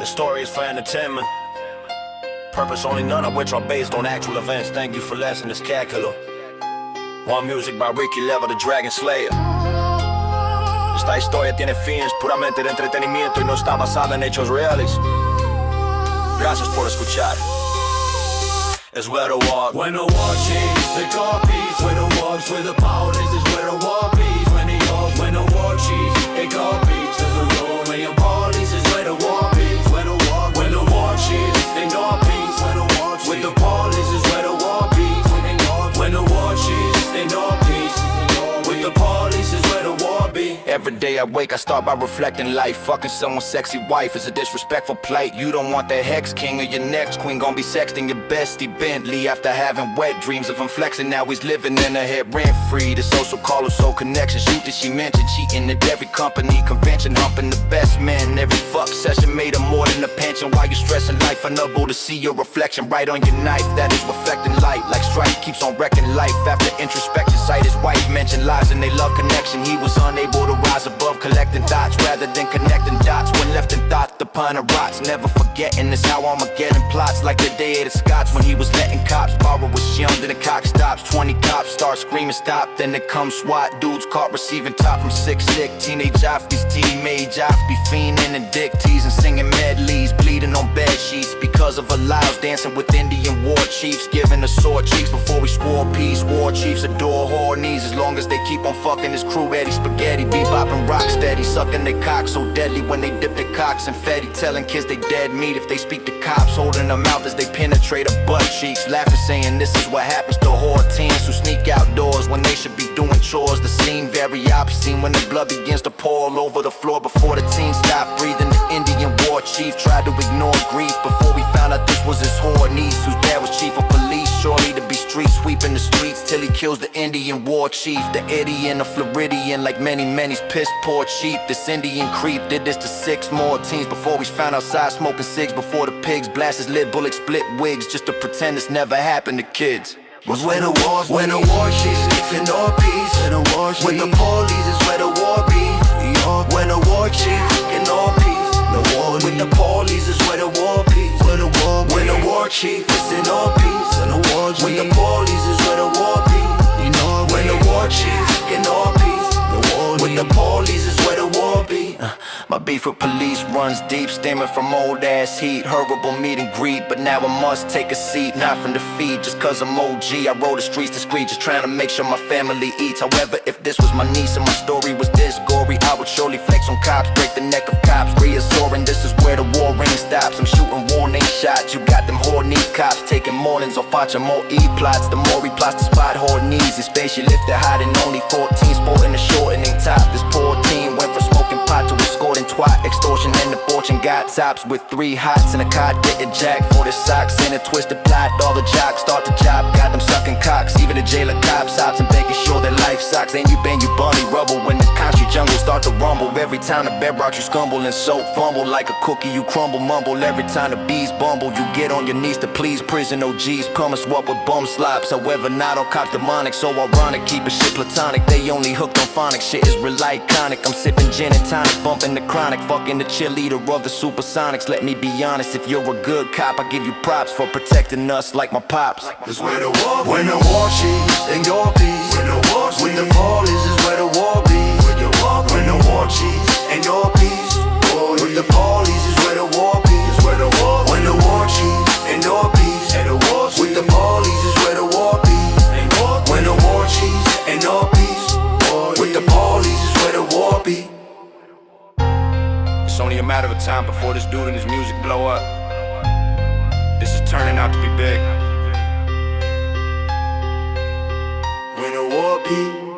The story is for entertainment. Purpose only, none of which are based on actual events. Thank you for listening, this cat killer. One music by LEYVA, the Dragon Slayer. Esta historia tiene fines puramente de entretenimiento y no está basada en hechos reales. Gracias por escuchar. It's where the war. When the war cheats, they call peace. When the wars with the police is where the war peace. When the war cheats, they call peace. There's a Romanian police is where the war peace. When the war cheats, they know peace. With the police is where the war peace. When the war cheats, they know peace. With the police is where the war be. Every day I wake, I start by reflecting life. Fucking someone's sexy wife is a disrespectful plight. You don't want that hex king or your next queen gon' be sexting your bestie Bentley after having wet dreams of him flexing. Now he's living in her head rent free. The social call or soul connection. Shoot that she mentioned, cheating at every company convention, humping the best men. Every fuck session made her more than a pension. While you stressing life, unable to see your reflection right on your knife. That is reflecting light, like strife keeps on wrecking life. After introspection, sight his wife mentioned lies and they love connection. He was unable to rise above collecting dots rather than connecting dots. When left in thought, the pine of rots. Never forgetting this how Armageddon plots. Like the day of the Scots when he was letting cops borrow was young. Then the cock stops, 20 cops start screaming stop. Then they come SWAT dudes caught receiving top from sick teenage athletes. Teenage athletes be fiending and dick teasing, singing medleys, bleeding on bed sheets because of allows dancing with Indian war chiefs, giving us sore cheeks before we swore peace. War chiefs adore whore knees as long as they keep on fucking his crew. Eddie spaghetti, bebopping rock steady, sucking their cock so deadly when they dip their cocks in Fetty, telling kids they dead meat if they speak to cops, holding their mouth as they penetrate her butt cheeks, laughing saying this is what happens to whore teens who sneak outdoors when they should be doing chores. The scene very obscene when the blood begins to pour all over the floor before the teens stop breathing. The Indian war chief tried to ignore grief before we found out this was his whore niece whose dad was chief of police, surely to be street sweeping the streets till he kills the Indian war chief. The Indian, the Floridian, like many's pissed poor cheap. This Indian creep did this to 6 more teens before we found outside smoking cigs before the pigs blast his lid, bullets split wigs just to pretend this never happened to kids. Was when the war cheats, in all peace. When the police is where the war be. When the war cheats, in all peace. With the police is where the war peace. When the war chief is in all peace. When the police is where the war be. When the war chief in all peace. With the police is where the war be. My beef with police runs deep, stemming from old ass heat. Horrible meet and greet, but now I must take a seat. Not from defeat, just cause I'm OG. I roll the streets discreet, just trying to make sure my family eats. However, if this was my niece and my story was this gory, I would surely flex on cops, break the neck of cops. Reassuring this is where the war ring stops. I'm shooting warning shots, you got them whore knee cops. Taking mornings off watching more E-plots. The more he plots to spot whore knees. His space you lifted high and only 14, sporting a shortening top. This poor team went from smoking pot to escorting twat. Extortion and the fortune got tops with 3 hots and a cot getting jacked for the socks and a twisted plot. All the jocks start the job, got them sucking cocks. Even the jailer cops stops and making sure their life sucks. Ain't you bang, you bunny rubble when the country jungle start to rumble. Every time the bedrock you scumble and soap fumble like a cookie you crumble mumble. Every time the bees bumble you get on your knees to please prison OGs. Promise what with bum slops. However, not all cops demonic, so ironic. Keep it shit platonic. They only hooked on phonic. Shit is real iconic. I'm sipping gin and tonic, bumping the chronic, fucking the cheerleader of the supersonics. Let me be honest, if you're a good cop, I give you props for protecting us like my pops. That's where the war be. When the war cheats, in your peace. With the police is where the war be. When the war cheats, in your peace. With the police is where the war be. When the war cheats, in your peace. With the police is where the war be. When the war cheats, in your peace. With the police is where the war be. It's only a matter of time before this dude and his music blow up. This is turning out to be big. When the war be.